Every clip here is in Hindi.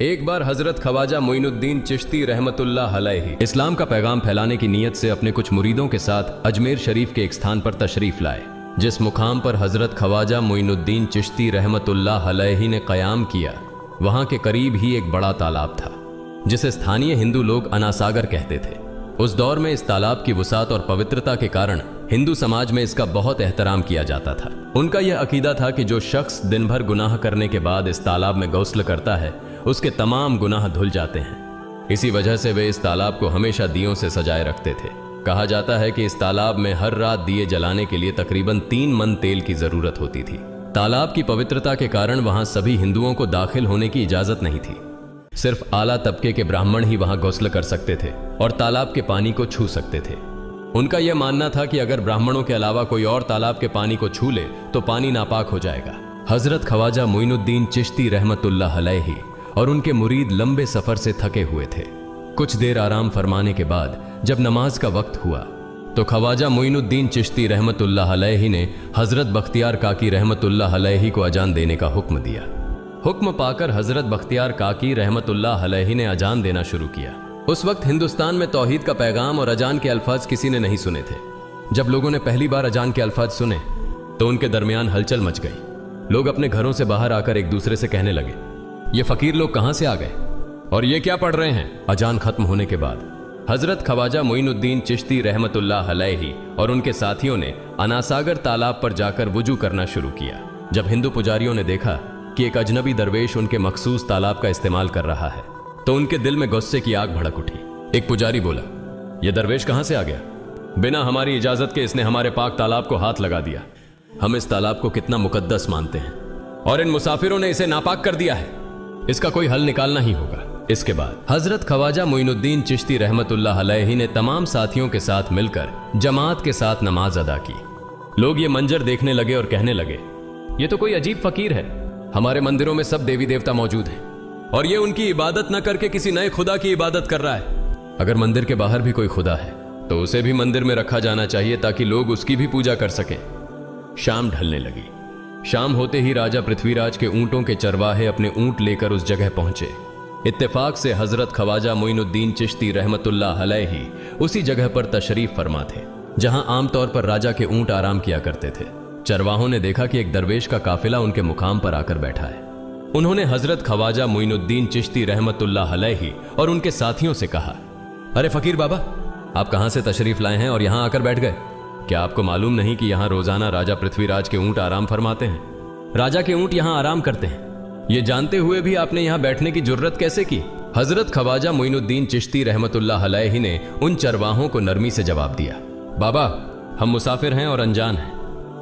एक बार हजरत ख्वाजा मोइनुद्दीन चिश्ती रहमतुल्लाह अलैहि इस्लाम का पैगाम फैलाने की नीयत से अपने कुछ मुरीदों के साथ अजमेर शरीफ के एक स्थान पर तशरीफ लाए। जिस मुकाम पर हजरत ख्वाजा मोइनुद्दीन चिश्ती रहमतुल्लाह अलैहि ने क़याम किया, वहां के करीब ही एक बड़ा तालाब था जिसे स्थानीय हिंदू लोग अनासागर कहते थे। उस दौर में इस तालाब की वसात और पवित्रता के कारण हिंदू समाज में इसका बहुत एहतराम किया जाता था। उनका यह अकीदा था कि जो शख्स दिन भर गुनाह करने के बाद इस तालाब में गौस्ल करता है, उसके तमाम गुनाह धुल जाते हैं। इसी वजह से वे इस तालाब को हमेशा दियों से सजाए रखते थे। कहा जाता है कि इस तालाब में हर रात दिए जलाने के लिए तकरीबन 3 मन तेल की जरूरत होती थी। तालाब की पवित्रता के कारण वहां सभी हिंदुओं को दाखिल होने की इजाजत नहीं थी। सिर्फ आला तबके के ब्राह्मण ही वहां गौस्ल कर सकते थे और तालाब के पानी को छू सकते थे। उनका यह मानना था कि अगर ब्राह्मणों के अलावा कोई और तालाब के पानी को छू ले तो पानी नापाक हो जाएगा। हजरत ख्वाजा मोइनुद्दीन चिश्ती रहमतुल्लाह अलैहि और उनके मुरीद लंबे सफर से थके हुए थे। कुछ देर आराम फरमाने के बाद जब नमाज का वक्त हुआ तो ख्वाजा मोइनुद्दीन चिश्ती रहमतुल्लाह अलैहि ने हजरत बख्तियार काकी रहमतुल्लाह अलैहि को अजान देने का हुक्म दिया। हुक्म पाकर हजरत बख्तियार काकी रहमतुल्लाह अलैहि ने अजान देना शुरू किया। उस वक्त हिंदुस्तान में तौहीद का पैगाम और अजान के अल्फाज किसी ने नहीं सुने थे। जब लोगों ने पहली बार अजान के अल्फाज सुने तो उनके दरमियान हलचल मच गई। लोग अपने घरों से बाहर आकर एक दूसरे से कहने लगे, ये फकीर लोग कहां से आ गए और ये क्या पढ़ रहे हैं। अजान खत्म होने के बाद हजरत ख्वाजा मोइनुद्दीन चिश्ती रहमतुल्लाह अलैहि और उनके साथियों ने अनासागर तालाब पर जाकर वुजू करना शुरू किया। जब हिंदू पुजारियों ने देखा कि एक अजनबी दरवेश उनके मखसूस तालाब का इस्तेमाल कर रहा है तो उनके दिल में गुस्से की आग भड़क उठी। एक पुजारी बोला, यह दरवेश कहां से आ गया? बिना हमारी इजाजत के इसने हमारे पाक तालाब को हाथ लगा दिया। हम इस तालाब को कितना मुकद्दस मानते हैं और इन मुसाफिरों ने इसे नापाक कर दिया है। इसका कोई हल निकालना ही होगा। इसके बाद हजरत ख्वाजा मोइनुद्दीन चिश्ती रहमतुल्लाह अलैहि ने तमाम साथियों के साथ मिलकर जमात के साथ नमाज अदा की। लोग ये मंजर देखने लगे और कहने लगे, ये तो कोई अजीब फकीर है। हमारे मंदिरों में सब देवी देवता मौजूद हैं और ये उनकी इबादत न करके किसी नए खुदा की इबादत कर रहा है। अगर मंदिर के बाहर भी कोई खुदा है तो उसे भी मंदिर में रखा जाना चाहिए ताकि लोग उसकी भी पूजा कर सकें। शाम ढलने लगी। शाम होते ही राजा पृथ्वीराज के ऊंटों के चरवाहे अपने ऊंट लेकर उस जगह पहुंचे। इत्तेफाक से हजरत ख्वाजा मोइनुद्दीन चिश्ती रहमतुल्लाह अलैहि उसी जगह पर तशरीफ फरमा थे जहां आमतौर पर राजा के ऊंट आराम किया करते थे। चरवाहों ने देखा कि एक दरवेश का काफिला उनके मुकाम पर आकर बैठा है। उन्होंने हजरत ख्वाजा मोइनुद्दीन चिश्ती रहमतुल्लाह अलैहि और उनके साथियों से कहा, अरे फकीर बाबा, आप कहां से तशरीफ लाए हैं और यहां आकर बैठ गए? क्या आपको मालूम नहीं कि यहां रोजाना राजा पृथ्वीराज के ऊंट आराम फरमाते हैं? राजा के ऊंट यहां आराम करते हैं। ये जानते हुए भी आपने यहां बैठने की जुर्रत कैसे की? हजरत ख्वाजा मोइनुद्दीन चिश्ती रहमतुल्लाह अलैहि ने उन चरवाहों को नरमी से जवाब दिया, बाबा, हम मुसाफिर हैं और अनजान हैं।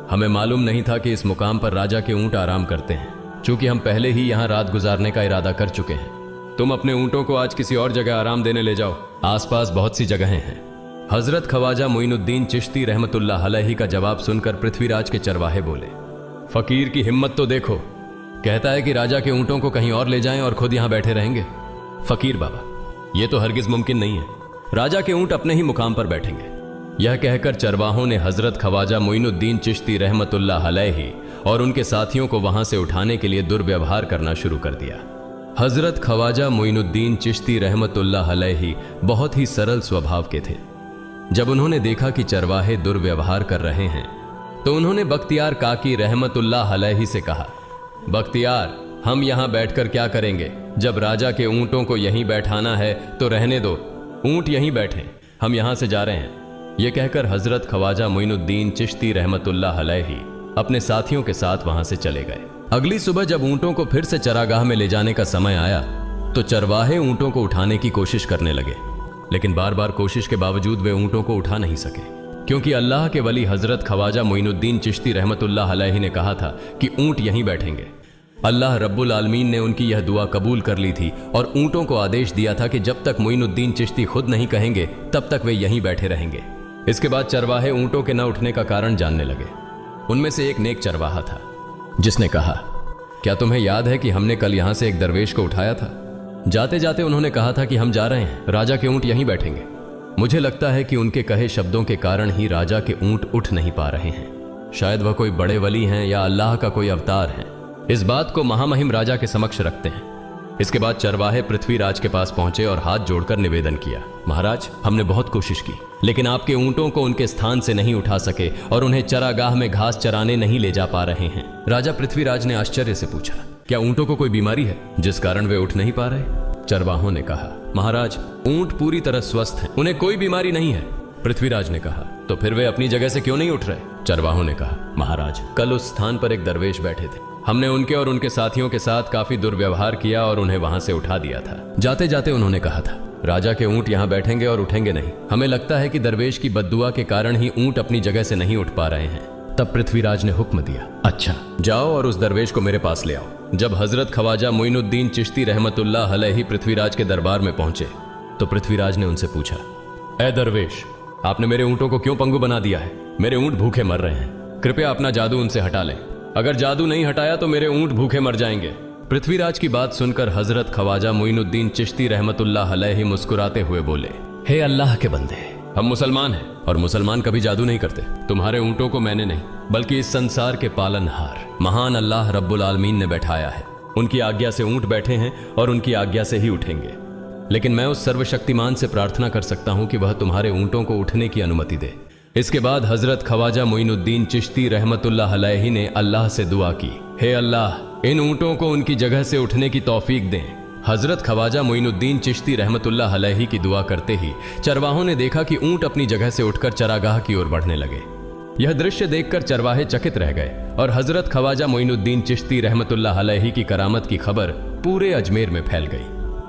हमें मालूम नहीं था कि इस मुकाम पर राजा के ऊंट आराम करते हैं। चूंकि हम पहले ही यहां रात गुजारने का इरादा कर चुके हैं, तुम अपने ऊंटों को आज किसी और जगह आराम देने ले जाओ। आसपास बहुत सी जगहें हैं। हजरत ख्वाजा मोइनुद्दीन चिश्ती रहमतुल्लाह अलैहि का जवाब सुनकर पृथ्वीराज के चरवाहे बोले, फकीर की हिम्मत तो देखो, कहता है कि राजा के ऊंटों को कहीं और ले जाएं और खुद यहां बैठे रहेंगे। फकीर बाबा, यह तो हरगिज मुमकिन नहीं है। राजा के ऊंट अपने ही मुकाम पर बैठेंगे। यह कहकर चरवाहों ने हजरत ख्वाजा मोइनुद्दीन चिश्ती रहमतुल्लाह अलैहि और उनके साथियों को वहां से उठाने के लिए दुर्व्यवहार करना शुरू कर दिया। हजरत ख्वाजा मोइनुद्दीन चिश्ती रहमतुल्लाह अलैहि बहुत ही सरल स्वभाव के थे। जब उन्होंने देखा कि चरवाहे दुर्व्यवहार कर रहे हैं तो उन्होंने बख्तियार काकी रहमतुल्लाह अलैहि से कहा, बख्तियार, हम यहां बैठकर क्या करेंगे? जब राजा के ऊंटों को यहीं बैठाना है तो रहने दो, ऊंट यहीं बैठे, हम यहां से जा रहे हैं। यह कहकर हजरत ख्वाजा मोइनुद्दीन चिश्ती रहमतुल्लाह अलैहि अपने साथियों के साथ वहां से चले गए। अगली सुबह जब ऊंटों को फिर से चरागाह में ले जाने का समय आया तो चरवाहे ऊंटों को उठाने की कोशिश करने लगे, लेकिन बार बार कोशिश के बावजूद वे ऊंटों को उठा नहीं सके, क्योंकि अल्लाह के वली हजरत ख्वाजा मोइनुद्दीन चिश्ती रहमतुल्लाह अलैहि ने कहा था कि ऊंट यहीं बैठेंगे। अल्लाह रब्बुल आलमीन ने उनकी यह दुआ कबूल कर ली थी और ऊंटों को आदेश दिया था कि जब तक मोइनुद्दीन चिश्ती खुद नहीं कहेंगे तब तक वे यहीं बैठे रहेंगे। इसके बाद चरवाहे ऊंटों के न उठने का कारण जानने लगे। उनमें से एक नेक चरवाहा था जिसने कहा, क्या तुम्हें याद है कि हमने कल यहां से एक दरवेश को उठाया था? जाते जाते उन्होंने कहा था कि हम जा रहे हैं, राजा के ऊंट यहीं बैठेंगे। मुझे लगता है कि उनके कहे शब्दों के कारण ही राजा के ऊंट उठ नहीं पा रहे हैं। शायद वह कोई बड़े वली हैं या अल्लाह का कोई अवतार है। इस बात को महामहिम राजा के समक्ष रखते हैं। इसके बाद चरवाहे पृथ्वीराज के पास पहुंचे और हाथ जोड़कर निवेदन किया, महाराज, हमने बहुत कोशिश की, लेकिन आपके ऊंटों को उनके स्थान से नहीं उठा सके और उन्हें चरागाह में घास चराने नहीं ले जा पा रहे हैं। राजा पृथ्वीराज ने आश्चर्य से पूछा, क्या ऊंटों को कोई बीमारी है जिस कारण वे उठ नहीं पा रहे? चरवाहों ने कहा, महाराज, ऊंट पूरी तरह स्वस्थ हैं, उन्हें कोई बीमारी नहीं है। पृथ्वीराज ने कहा, तो फिर वे अपनी जगह से क्यों नहीं उठ रहे? चरवाहों ने कहा, महाराज, कल उस स्थान पर एक दरवेश बैठे थे, हमने उनके और उनके साथियों के साथ काफी दुर्व्यवहार किया और उन्हें वहां से उठा दिया था। जाते जाते उन्होंने कहा था, राजा के ऊंट यहाँ बैठेंगे और उठेंगे नहीं। हमें लगता है कि दरवेश की बद्दुआ के कारण ही ऊंट अपनी जगह से नहीं उठ पा रहे हैं। तब पृथ्वीराज ने हुक्म दिया, अच्छा, जाओ और उस दरवेश को मेरे पास ले आओ। जब हजरत ख्वाजा मोइनुद्दीन चिश्ती रहमतुल्लाह अलैहि पृथ्वीराज के दरबार में पहुंचे तो पृथ्वीराज ने उनसे पूछा, ए दरवेश, आपने मेरे ऊंटों को क्यों पंगु बना दिया है? मेरे ऊंट भूखे मर रहे हैं, कृपया अपना जादू उनसे हटा लें। अगर जादू नहीं हटाया तो मेरे ऊंट भूखे मर जाएंगे। पृथ्वीराज की बात सुनकर हजरत ख्वाजा मोइनुद्दीन चिश्ती रहमतुल्लाह अलैहि मुस्कुराते हुए बोले, हे अल्लाह के बंदे, हम मुसलमान हैं और मुसलमान कभी जादू नहीं करते। तुम्हारे ऊंटों को मैंने नहीं बल्कि इस संसार के पालनहार महान अल्लाह रब्बुल आलमीन ने बैठाया है। उनकी आज्ञा से ऊंट बैठे हैं और उनकी आज्ञा से ही उठेंगे। लेकिन मैं उस सर्वशक्तिमान से प्रार्थना कर सकता हूं कि वह तुम्हारे ऊंटों को उठने की अनुमति दे। इसके बाद हजरत ख्वाजा मोइनुद्दीन चिश्ती रहमतुल्लाह अलैहि ने अल्लाह से दुआ की, हे अल्लाह, इन ऊंटों को उनकी जगह से उठने की तौफीक दें। हजरत ख्वाजा मोइनुद्दीन चिश्ती रहमतुल्लाह अलैहि की दुआ करते ही चरवाहों ने देखा कि ऊंट अपनी जगह से उठकर चरागाह की ओर बढ़ने लगे। यह दृश्य देखकर चरवाहे चकित रह गए और हजरत ख्वाजा मोइनुद्दीन चिश्ती रहमतुल्लाह अलैहि की करामत की खबर पूरे अजमेर में फैल गई।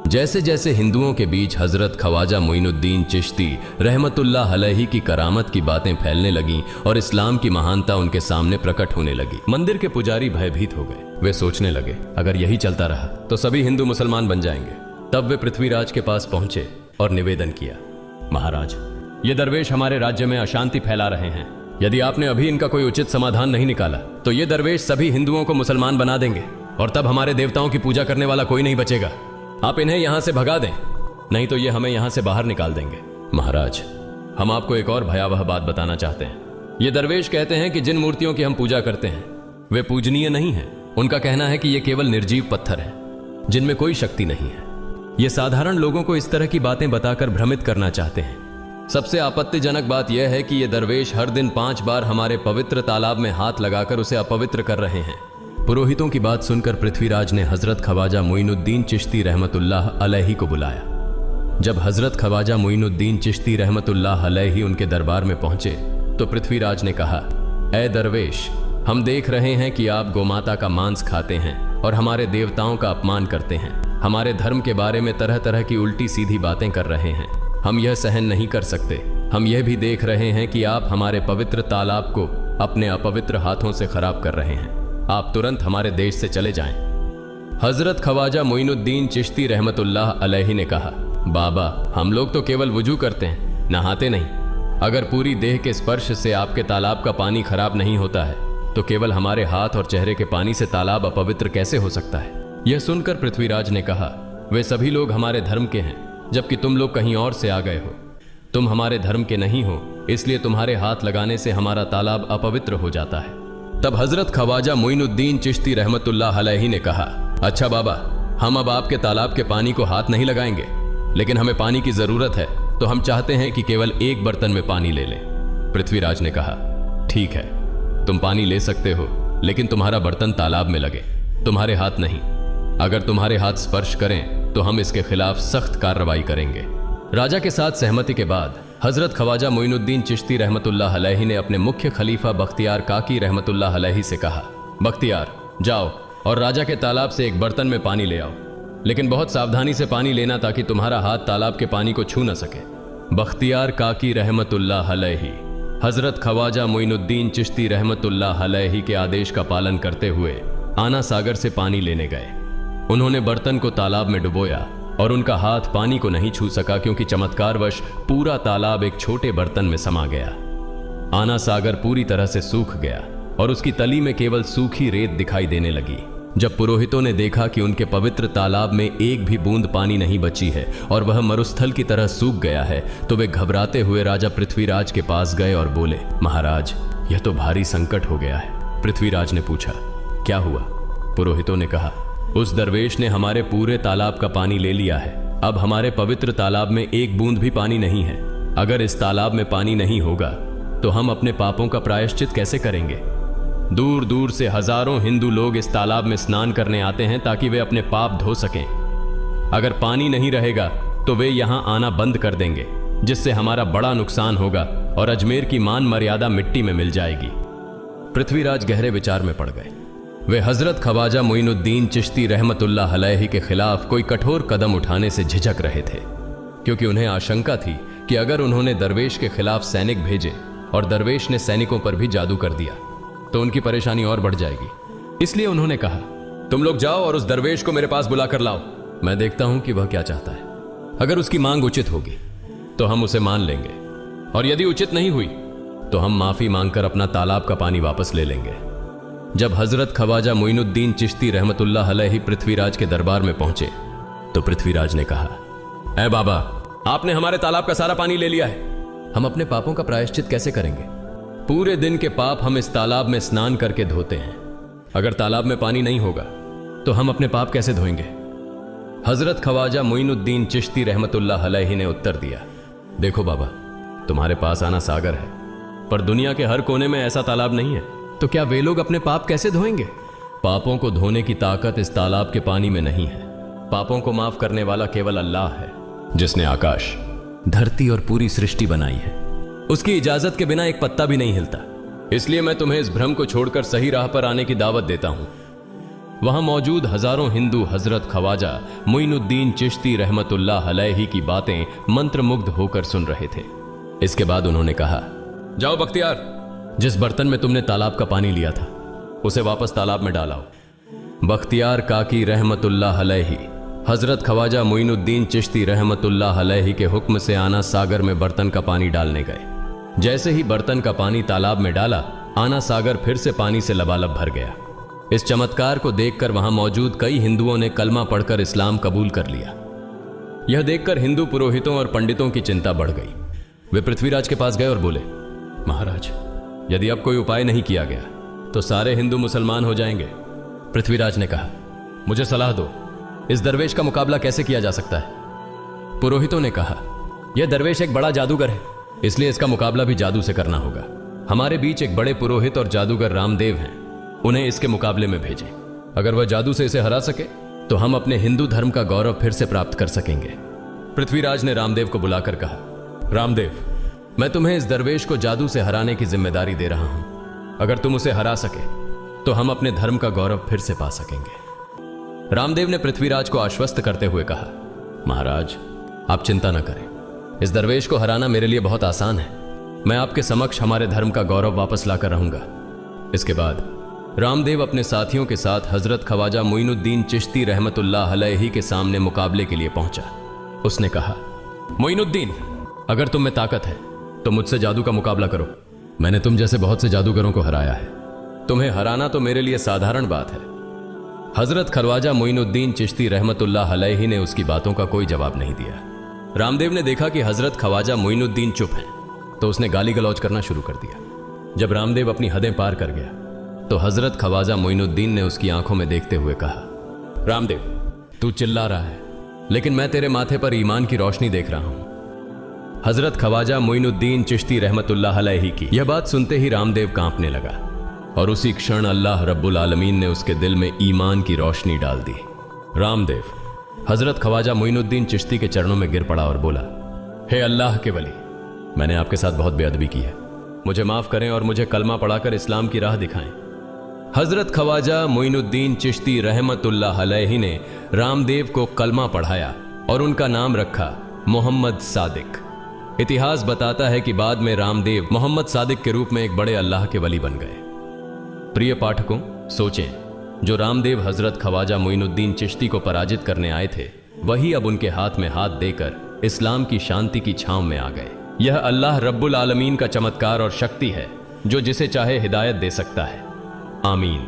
जैसे जैसे हिंदुओं के बीच हजरत ख्वाजा मोइनुद्दीन चिश्ती रहमतुल्लाह अलैहि की करामत की बातें फैलने लगीं और इस्लाम की महानता उनके सामने प्रकट होने लगी, मंदिर के पुजारी भयभीत हो गए। वे सोचने लगे, अगर यही चलता रहा तो सभी हिंदू मुसलमान बन जाएंगे। तब वे पृथ्वीराज के पास पहुंचे और निवेदन किया, महाराज, ये दरवेश हमारे राज्य में अशांति फैला रहे हैं। यदि आपने अभी इनका कोई उचित समाधान नहीं निकाला तो ये दरवेश सभी हिंदुओं को मुसलमान बना देंगे और तब हमारे देवताओं की पूजा करने वाला कोई नहीं बचेगा। आप इन्हें यहां से भगा दें, नहीं तो ये हमें यहां से बाहर निकाल देंगे। महाराज, हम आपको एक और भयावह बात बताना चाहते हैं। ये दरवेश कहते हैं कि जिन मूर्तियों की हम पूजा करते हैं वे पूजनीय नहीं है। उनका कहना है कि ये केवल निर्जीव पत्थर है जिनमें कोई शक्ति नहीं है। ये साधारण लोगों को इस तरह की बातें बताकर भ्रमित करना चाहते हैं। सबसे आपत्तिजनक बात यह है कि ये दरवेश हर दिन 5 बार हमारे पवित्र तालाब में हाथ लगाकर उसे अपवित्र कर रहे हैं। पुरोहितों की बात सुनकर पृथ्वीराज ने हजरत ख्वाजा मोइनुद्दीन चिश्ती रहमतुल्लाह अलैहि को बुलाया। जब हजरत ख्वाजा मोइनुद्दीन चिश्ती रहमतुल्लाह अलैहि उनके दरबार में पहुंचे तो पृथ्वीराज ने कहा, ए दरवेश, हम देख रहे हैं कि आप गोमाता का मांस खाते हैं और हमारे देवताओं का अपमान करते हैं। हमारे धर्म के बारे में तरह तरह की उल्टी सीधी बातें कर रहे हैं। हम यह सहन नहीं कर सकते। हम यह भी देख रहे हैं कि आप हमारे पवित्र तालाब को अपने अपवित्र हाथों से खराब कर रहे हैं। आप तुरंत हमारे देश से चले जाएं। हजरत ख्वाजा मोइनुद्दीन चिश्ती रहमतुल्लाह अलैहि ने कहा, बाबा, हम लोग तो केवल वुजू करते हैं, नहाते नहीं। अगर पूरी देह के स्पर्श से आपके तालाब का पानी खराब नहीं होता है तो केवल हमारे हाथ और चेहरे के पानी से तालाब अपवित्र कैसे हो सकता है? यह सुनकर पृथ्वीराज ने कहा, वे सभी लोग हमारे धर्म के हैं जबकि तुम लोग कहीं और से आ गए हो। तुम हमारे धर्म के नहीं हो, इसलिए तुम्हारे हाथ लगाने से हमारा तालाब अपवित्र हो जाता है। तब हजरत ख्वाजा मोइनुद्दीन चिश्ती रहमतुल्लाह अलैहि ने कहा, अच्छा बाबा, हम अब आपके तालाब के पानी को हाथ नहीं लगाएंगे, लेकिन हमें पानी की जरूरत है तो हम चाहते हैं कि केवल एक बर्तन में पानी ले लें। पृथ्वीराज ने कहा, ठीक है, तुम पानी ले सकते हो, लेकिन तुम्हारा बर्तन तालाब में लगे, तुम्हारे हाथ नहीं। अगर तुम्हारे हाथ स्पर्श करें तो हम इसके खिलाफ सख्त कार्रवाई करेंगे। राजा के साथ सहमति के बाद हजरत ख्वाजा मोइनुद्दीन चिश्ती रहमतुल्लाह अलैहि ने अपने मुख्य खलीफा बख्तियार काकी रहमतुल्लाह अलैहि से कहा, बख्तियार, जाओ और राजा के तालाब से एक बर्तन में पानी ले आओ, लेकिन बहुत सावधानी से पानी लेना ताकि तुम्हारा हाथ तालाब के पानी को छू न सके। बख्तियार काकी रहमतुल्लाह अलैहि हजरत ख्वाजा मोइनुद्दीन चिश्ती रहमतुल्लाह अलैहि के आदेश का पालन करते हुए आना सागर से पानी लेने गए। उन्होंने बर्तन को तालाब में डुबोया और उनका हाथ पानी को नहीं छू सका क्योंकि चमत्कारवश पूरा तालाब एक छोटे बर्तन में समा गया। आना सागर पूरी तरह से सूख गया और उसकी तली में केवल सूखी रेत दिखाई देने लगी। जब पुरोहितों ने देखा कि उनके पवित्र तालाब में एक भी बूंद पानी नहीं बची है और वह मरुस्थल की तरह सूख गया है तो वे घबराते हुए राजा पृथ्वीराज के पास गए और बोले, महाराज, यह तो भारी संकट हो गया है। पृथ्वीराज ने पूछा, क्या हुआ? पुरोहितों ने कहा, उस दरवेश ने हमारे पूरे तालाब का पानी ले लिया है। अब हमारे पवित्र तालाब में एक बूंद भी पानी नहीं है। अगर इस तालाब में पानी नहीं होगा तो हम अपने पापों का प्रायश्चित कैसे करेंगे? दूर दूर से हजारों हिंदू लोग इस तालाब में स्नान करने आते हैं ताकि वे अपने पाप धो सकें। अगर पानी नहीं रहेगा तो वे यहां आना बंद कर देंगे, जिससे हमारा बड़ा नुकसान होगा और अजमेर की मान मर्यादा मिट्टी में मिल जाएगी। पृथ्वीराज गहरे विचार में पड़ गए। वे हजरत ख्वाजा मोइनुद्दीन चिश्ती रहमतुल्लाह अलैहि के खिलाफ कोई कठोर कदम उठाने से झिझक रहे थे, क्योंकि उन्हें आशंका थी कि अगर उन्होंने दरवेश के खिलाफ सैनिक भेजे और दरवेश ने सैनिकों पर भी जादू कर दिया तो उनकी परेशानी और बढ़ जाएगी। इसलिए उन्होंने कहा, तुम लोग जाओ और उस दरवेश को मेरे पास बुला कर लाओ। मैं देखता हूं कि वह क्या चाहता है। अगर उसकी मांग उचित होगी तो हम उसे मान लेंगे, और यदि उचित नहीं हुई तो हम माफी मांगकर अपना तालाब का पानी वापस ले लेंगे। जब हजरत ख्वाजा मोइनुद्दीन चिश्ती रहमतुल्लाह अलैहि पृथ्वीराज के दरबार में पहुंचे तो पृथ्वीराज ने कहा, ऐ बाबा, आपने हमारे तालाब का सारा पानी ले लिया है। हम अपने पापों का प्रायश्चित कैसे करेंगे? पूरे दिन के पाप हम इस तालाब में स्नान करके धोते हैं। अगर तालाब में पानी नहीं होगा तो हम अपने पाप कैसे धोएंगे? हजरत ख्वाजा मोइनुद्दीन चिश्ती रहमतुल्लाह अलैहि ने उत्तर दिया, देखो बाबा, तुम्हारे पास आना सागर है, पर दुनिया के हर कोने में ऐसा तालाब नहीं है, तो क्या वे लोग अपने पाप कैसे धोएंगे? पापों को धोने की ताकत इस तालाब के पानी में नहीं है। पापों को माफ करने वाला केवल अल्लाह है, जिसने आकाश, धरती और पूरी सृष्टि बनाई है। उसकी इजाजत के बिना एक पत्ता भी नहीं हिलता। इसलिए मैं तुम्हें इस भ्रम को छोड़कर सही राह पर आने की दावत देता हूं। वहां मौजूद हजारों हिंदू हजरत ख्वाजा मोइनुद्दीन चिश्ती रहमतुल्लाह अलैहि की बातें मंत्रमुग्ध होकर सुन रहे थे। इसके बाद उन्होंने कहा, जाओ बख्तियार, जिस बर्तन में तुमने तालाब का पानी लिया था उसे वापस तालाब में डालाओ। बख्तियार काकी रहमतुल्लाह अलैहि हजरत ख्वाजा मोइनुद्दीन चिश्ती रहमतुल्लाह अलैहि के हुक्म से आना सागर में बर्तन का पानी डालने गए। जैसे ही बर्तन का पानी तालाब में डाला, आना सागर फिर से पानी से लबालब भर गया। इस चमत्कार को देखकर वहां मौजूद कई हिंदुओं ने कलमा पढ़कर इस्लाम कबूल कर लिया। यह देखकर हिंदू पुरोहितों और पंडितों की चिंता बढ़ गई। वे पृथ्वीराज के पास गए और बोले, महाराज, यदि अब कोई उपाय नहीं किया गया तो सारे हिंदू मुसलमान हो जाएंगे। पृथ्वीराज ने कहा, मुझे सलाह दो, इस दरवेश का मुकाबला कैसे किया जा सकता है? पुरोहितों ने कहा, यह दरवेश एक बड़ा जादूगर है, इसलिए इसका मुकाबला भी जादू से करना होगा। हमारे बीच एक बड़े पुरोहित और जादूगर रामदेव हैं, उन्हें इसके मुकाबले में भेजें। अगर वह जादू से इसे हरा सके तो हम अपने हिंदू धर्म का गौरव फिर से प्राप्त कर सकेंगे। पृथ्वीराज ने रामदेव को बुलाकर कहा, रामदेव, मैं तुम्हें इस दरवेश को जादू से हराने की जिम्मेदारी दे रहा हूं। अगर तुम उसे हरा सके तो हम अपने धर्म का गौरव फिर से पा सकेंगे। रामदेव ने पृथ्वीराज को आश्वस्त करते हुए कहा, महाराज, आप चिंता न करें, इस दरवेश को हराना मेरे लिए बहुत आसान है। मैं आपके समक्ष हमारे धर्म का गौरव वापस लाकर रहूंगा। इसके बाद रामदेव अपने साथियों के साथ हजरत ख्वाजा मोइनुद्दीन चिश्ती रहमतुल्लाह अलैहि के सामने मुकाबले के लिए पहुंचा। उसने कहा, मोइनुद्दीन, अगर तुम में ताकत है तो मुझसे जादू का मुकाबला करो। मैंने तुम जैसे बहुत से जादूगरों को हराया है। तुम्हें हराना तो मेरे लिए साधारण बात है। हजरत ख्वाजा मोइनुद्दीन चिश्ती रहमतुल्लाह अलैहि ने उसकी बातों का कोई जवाब नहीं दिया। रामदेव ने देखा कि हजरत ख्वाजा मोइनुद्दीन चुप हैं, तो उसने गाली गलौज करना शुरू कर दिया। जब रामदेव अपनी हदें पार कर गया तो हजरत ख्वाजा मोइनुद्दीन ने उसकी आंखों में देखते हुए कहा, रामदेव, तू चिल्ला रहा है, लेकिन मैं तेरे माथे पर ईमान की रोशनी देख रहा हूं। हजरत ख्वाजा मोइनुद्दीन चिश्ती रहमतुल्लाह अलैहि की यह बात सुनते ही रामदेव कांपने लगा, और उसी क्षण अल्लाह रब्बुल आलमीन ने उसके दिल में ईमान की रोशनी डाल दी। रामदेव हजरत ख्वाजा मोइनुद्दीन चिश्ती के चरणों में गिर पड़ा और बोला, हे अल्लाह के वली, मैंने आपके साथ बहुत बेअदबी की है, मुझे माफ करें और मुझे कलमा पढ़ाकर इस्लाम की राह दिखाएं। हजरत ख्वाजा मोइनुद्दीन चिश्ती रहमतुल्लाह अलैहि ने रामदेव को कलमा पढ़ाया और उनका नाम रखा मोहम्मद सादिक। इतिहास बताता है कि बाद में रामदेव मोहम्मद सादिक के रूप में एक बड़े अल्लाह के वली बन गए। प्रिय पाठकों, सोचें, जो रामदेव हजरत ख्वाजा मोइनुद्दीन चिश्ती को पराजित करने आए थे, वही अब उनके हाथ में हाथ देकर इस्लाम की शांति की छांव में आ गए। यह अल्लाह रब्बुल आलमीन का चमत्कार और शक्ति है, जो जिसे चाहे हिदायत दे सकता है। आमीन।